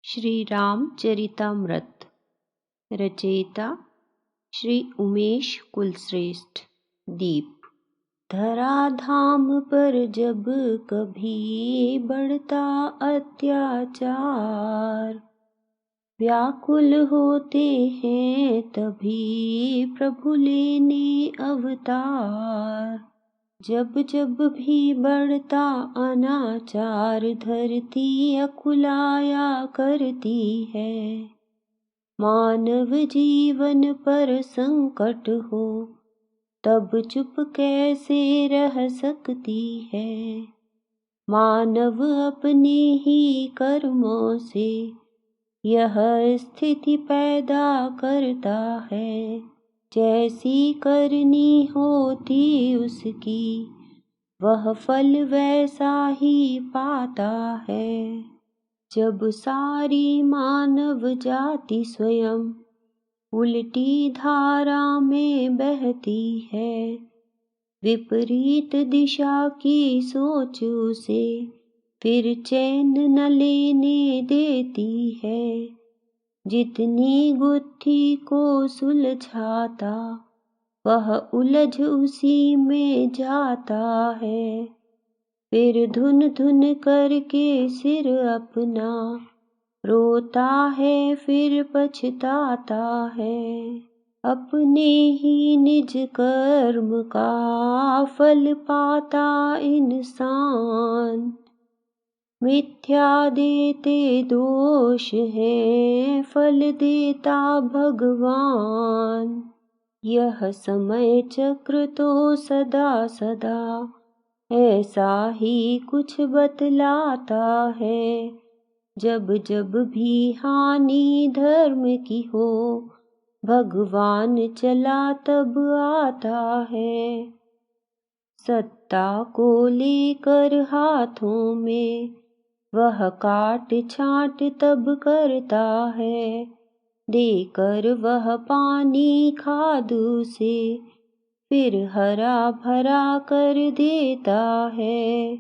श्री रामचरितामृत। रचयिता श्री उमेश कुलश्रेष्ठ। दीप। धराधाम पर जब कभी बढ़ता अत्याचार, व्याकुल होते हैं तभी प्रभु लेने अवतार। जब जब भी बढ़ता अनाचार, धरती अकुलाया करती है। मानव जीवन पर संकट हो तब चुप कैसे रह सकती है। मानव अपने ही कर्मों से यह स्थिति पैदा करता है। जैसी करनी होती उसकी, वह फल वैसा ही पाता है। जब सारी मानव जाति स्वयं उल्टी धारा में बहती है, विपरीत दिशा की सोच उसे फिर चैन न लेने देती है। जितनी गुत्थी को सुलझाता, वह उलझ उसी में जाता है। फिर धुन धुन करके सिर अपना रोता है, फिर पछताता है। अपने ही निज कर्म का फल पाता इंसान, मिथ्या देते दोष है, फल देता भगवान। यह समय चक्र तो सदा सदा ऐसा ही कुछ बतलाता है। जब जब भी हानि धर्म की हो, भगवान चला तब आता है। सत्ता को लेकर हाथों में वह काट छांट तब करता है। देकर वह पानी खाद उसे फिर हरा भरा कर देता है।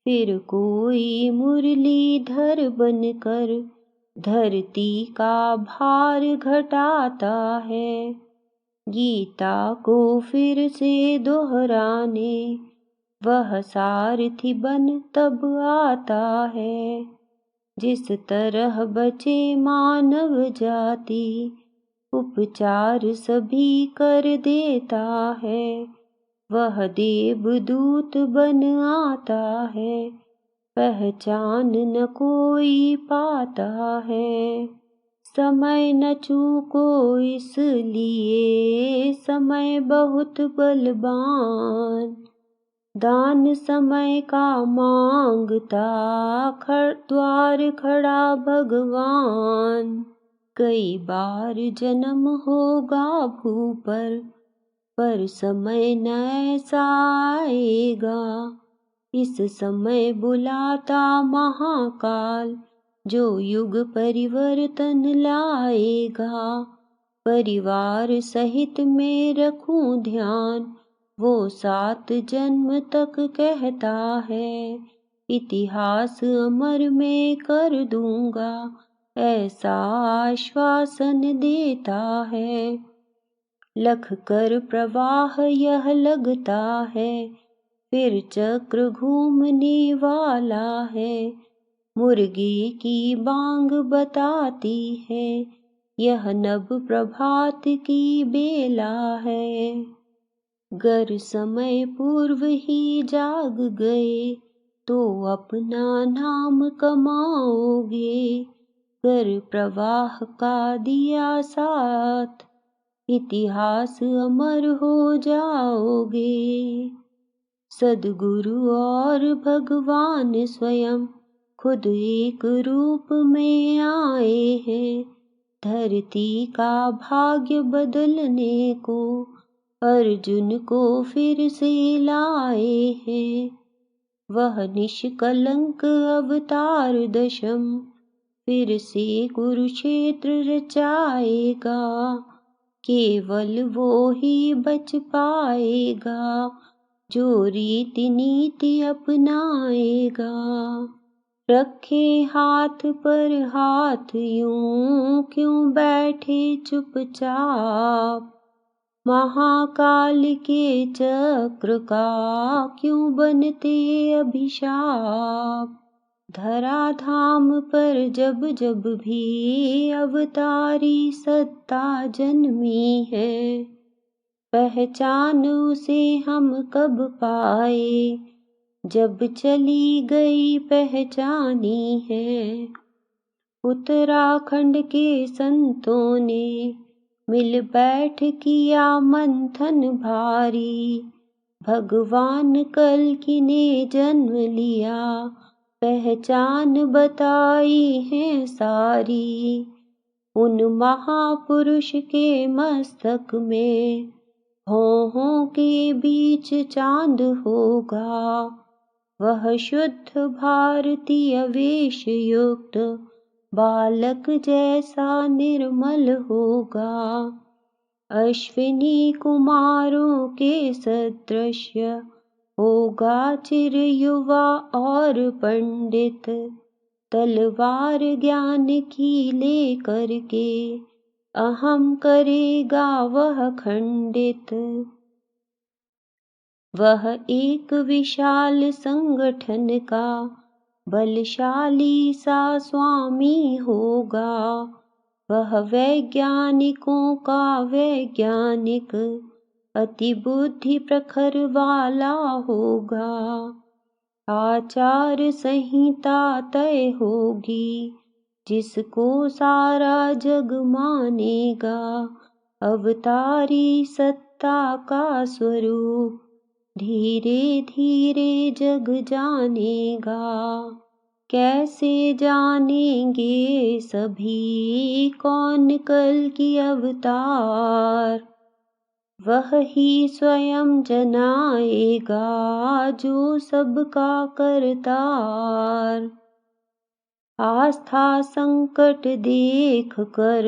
फिर कोई मुरलीधर बनकर धरती का भार घटाता है। गीता को फिर से दोहराने वह सारथी बन तब आता है। जिस तरह बचे मानव जाति, उपचार सभी कर देता है। वह देवदूत बन आता है, पहचान न कोई पाता है। समय न चूको इसलिए समय बहुत बलवान, दान समय का मांगता द्वार खड़ा भगवान। कई बार जन्म होगा भू पर समय न ऐसा आएगा। इस समय बुलाता महाकाल, जो युग परिवर्तन लाएगा। परिवार सहित में रखूं ध्यान, वो 7 जन्म तक कहता है। इतिहास अमर में कर दूंगा, ऐसा आश्वासन देता है। लख कर प्रवाह यह लगता है, फिर चक्र घूमने वाला है। मुर्गी की बांग बताती है, यह नभ प्रभात की बेला है। गर समय पूर्व ही जाग गए, तो अपना नाम कमाओगे। गर प्रवाह का दिया साथ, इतिहास अमर हो जाओगे। सद्गुरु और भगवान स्वयं खुद एक रूप में आए हैं। धरती का भाग्य बदलने को अर्जुन को फिर से लाए हैं। वह निष्कलंक अवतार दशम फिर से कुरुक्षेत्र रचाएगा। केवल वो ही बच पाएगा, जो रीति नीति अपनाएगा। रखे हाथ पर हाथ यूं क्यों बैठे चुपचाप, महाकाल के चक्र का क्यों बनते अभिशाप। धराधाम पर जब जब भी अवतारी सत्ता जन्मी है, पहचान उसे हम कब पाए, जब चली गई पहचानी है। उत्तराखंड के संतों ने मिल बैठ किया मंथन भारी, भगवान कल्कि ने जन्म लिया, पहचान बताई है सारी। उन महापुरुष के मस्तक में भौहों के बीच चांद होगा, वह शुद्ध भारतीय वेश युक्त बालक जैसा निर्मल होगा। अश्विनी कुमारों के सदृश होगा चिर युवा और पंडित, तलवार ज्ञान की लेकर के अहम करेगा वह खंडित। वह एक विशाल संगठन का बलशाली सा स्वामी होगा, वह वैज्ञानिकों का वैज्ञानिक अति बुद्धि प्रखर वाला होगा। आचार संहिता तय होगी, जिसको सारा जग मानेगा, अवतारी सत्ता का स्वरूप धीरे धीरे जग जानेगा। कैसे जानेंगे सभी कौन कल्कि अवतार, वह ही स्वयं जनाएगा जो सबका करतार। आस्था संकट देख कर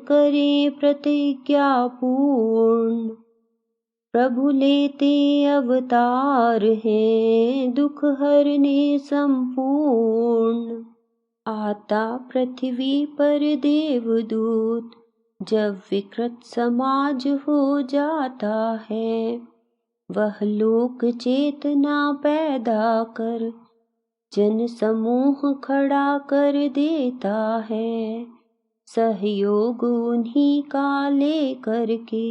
करे प्रतिज्ञा पूर्ण, प्रभु लेते अवतार हैं दुख हरने संपूर्ण। आता पृथ्वी पर देवदूत जब विकृत समाज हो जाता है, वह लोक चेतना पैदा कर जन समूह खड़ा कर देता है। सहयोग उन्हीं का ले करके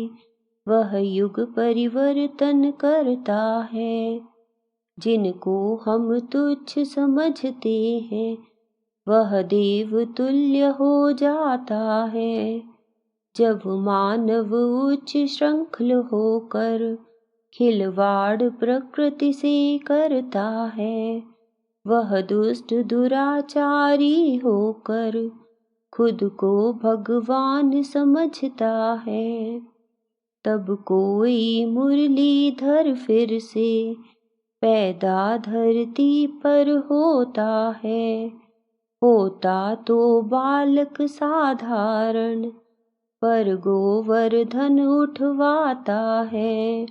वह युग परिवर्तन करता है। जिनको हम तुच्छ समझते हैं, वह देव तुल्य हो जाता है। जब मानव उच्च श्रृंखल होकर खिलवाड़ प्रकृति से करता है, वह दुष्ट दुराचारी होकर खुद को भगवान समझता है। तब कोई मुरलीधर फिर से पैदा धरती पर होता है, होता तो बालक साधारण, पर गोवर्धन उठवाता है।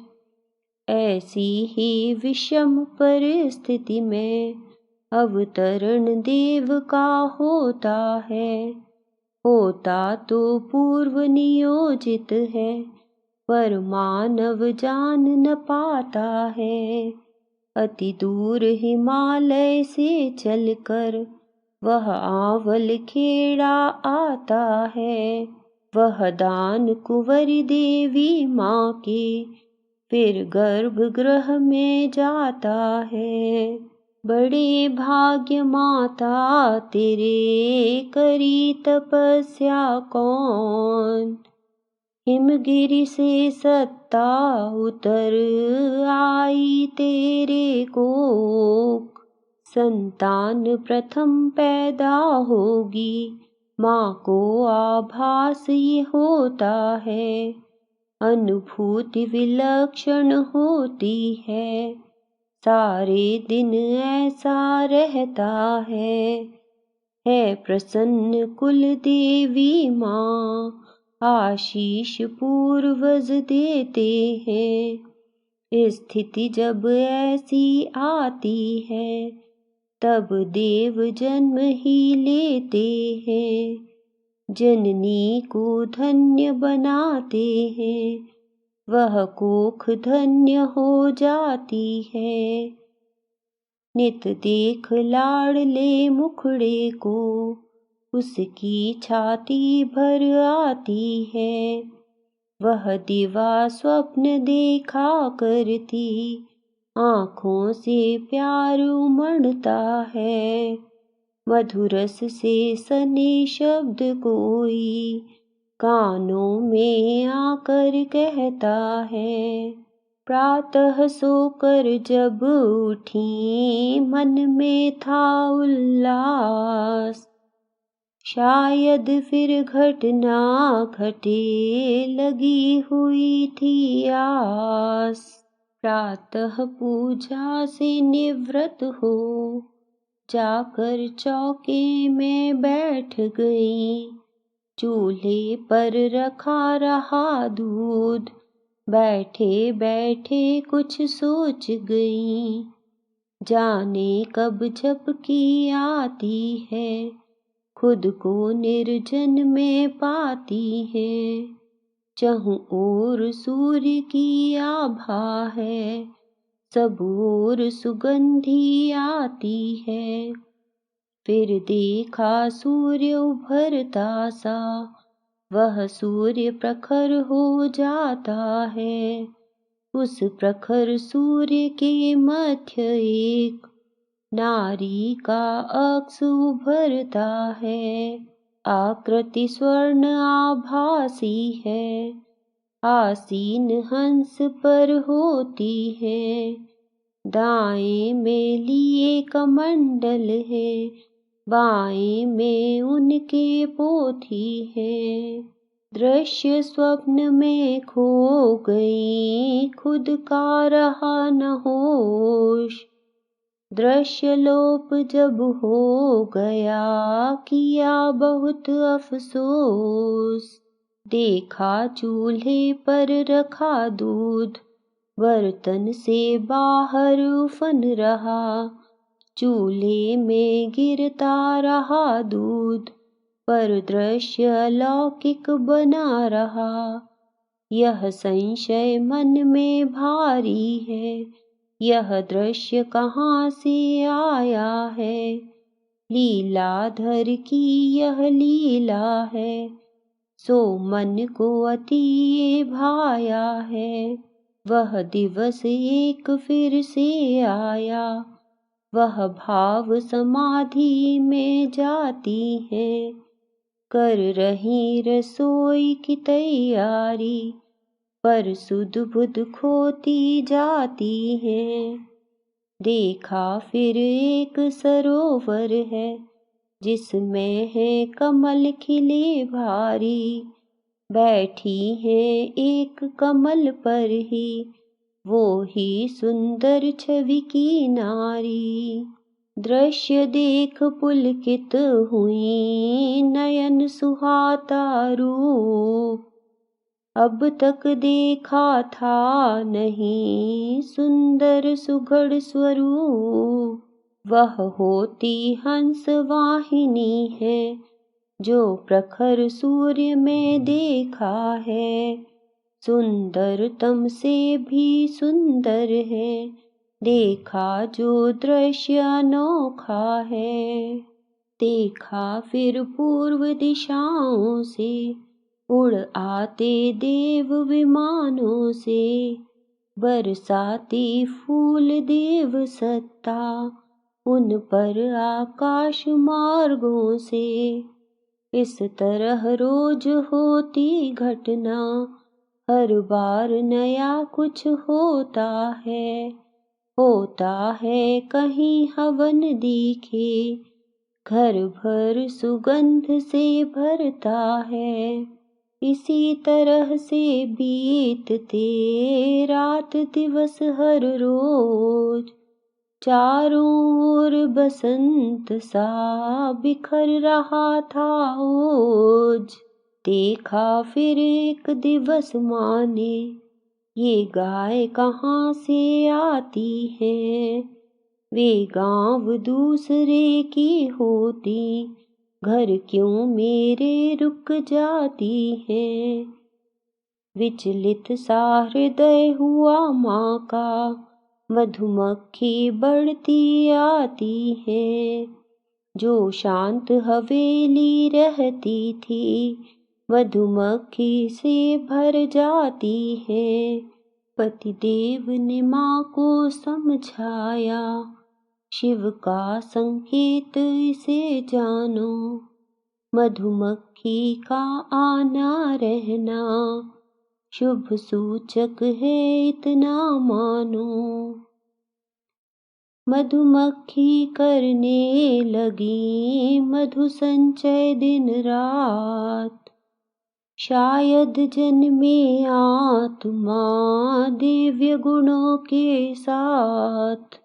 ऐसी ही विषम परिस्थिति में अवतरण देव का होता है, होता तो पूर्व नियोजित है, पर मानव जान न पाता है। अति दूर हिमालय से चलकर वह आंवल खेड़ा आता है, वह दान कुंवरी देवी माँ के फिर गर्भगृह में जाता है। बड़े भाग्य माता तेरे करी तपस्या कौन, हिमगिरि से सत्ता उतर आई तेरे कोख। संतान प्रथम पैदा होगी, माँ को आभास ये होता है, अनुभूति विलक्षण होती है, सारे दिन ऐसा रहता है प्रसन्न कुल देवी माँ, आशीष पूर्वज देते हैं। स्थिति जब ऐसी आती है, तब देव जन्म ही लेते हैं, जननी को धन्य बनाते हैं, वह कोख धन्य हो जाती है। नित देख लाडले मुखड़े को, उसकी छाती भर आती है। वह दिवा स्वप्न देखा करती, आँखों से प्यार उमड़ता है। मधुरस से सने शब्द कोई, कानों में आकर कहता है। प्रातः सोकर जब उठी, मन में था उल्लास, शायद फिर घटना घटे, लगी हुई थी आस। प्रातः पूजा से निवृत्त हो, जाकर चौके में बैठ गई। चूल्हे पर रखा रहा दूध, बैठे बैठे कुछ सोच गई। जाने कब झपकी आती है, खुद को निर्जन में पाती है। चहुं ओर सूर्य की आभा है, सब ओर सुगंधी आती है। फिर देखा सूर्य उभरता सा, वह सूर्य प्रखर हो जाता है। उस प्रखर सूर्य के मध्य एक नारी का अक्ष उभरता है। आकृति स्वर्ण आभासी है, आसीन हंस पर होती है। दाएं में लिए कमंडल है, बाएं में उनके पोथी है। दृश्य स्वप्न में खो गई, खुद का रहा न होश। दृश्य लोप जब हो गया, किया बहुत अफसोस। देखा चूल्हे पर रखा दूध, बर्तन से बाहर उफन रहा। चूल्हे में गिरता रहा दूध, पर दृश्य अलौकिक बना रहा। यह संशय मन में भारी है, यह दृश्य कहाँ से आया है। लीलाधर की यह लीला है, सो मन को अति ये भाया है। वह दिवस एक फिर से आया, वह भाव समाधि में जाती है। कर रही रसोई की तैयारी, पर सुध बुध खोती जाती है। देखा फिर एक सरोवर है, जिसमें है कमल खिले भारी। बैठी है एक कमल पर ही, वो ही सुंदर छवि की नारी। दृश्य देख पुलकित हुई, नयन सुहाता रूप। अब तक देखा था नहीं, सुंदर सुघड़ स्वरूप। वह होती हंस वाहिनी है, जो प्रखर सूर्य में देखा है। सुंदरतम से भी सुंदर है, देखा जो दृश्य अनोखा है। देखा फिर पूर्व दिशाओं से, उड़ आते देव विमानों से। बरसाती फूल देव सत्ता, उन पर आकाश मार्गों से। इस तरह रोज होती घटना, हर बार नया कुछ होता है। होता है कहीं हवन दिखे, घर भर सुगंध से भरता है। इसी तरह से बीतते रात दिवस हर रोज। चारों ओर बसंत सा बिखर रहा था ओज। देखा फिर एक दिवस माँ ने, ये गाय कहाँ से आती है। वे गाँव दूसरे की होती, घर क्यों मेरे रुक जाती हैं। विचलित सा हृदय हुआ माँ का, मधुमक्खी बढ़ती आती है। जो शांत हवेली रहती थी, मधुमक्खी से भर जाती है। पतिदेव ने माँ को समझाया, शिव का संकेत इसे जानो। मधुमक्खी का आना रहना, शुभ सूचक है इतना मानो। मधुमक्खी करने लगी मधु संचय दिन रात, शायद जन्मे आत्मा दिव्य गुणों के साथ।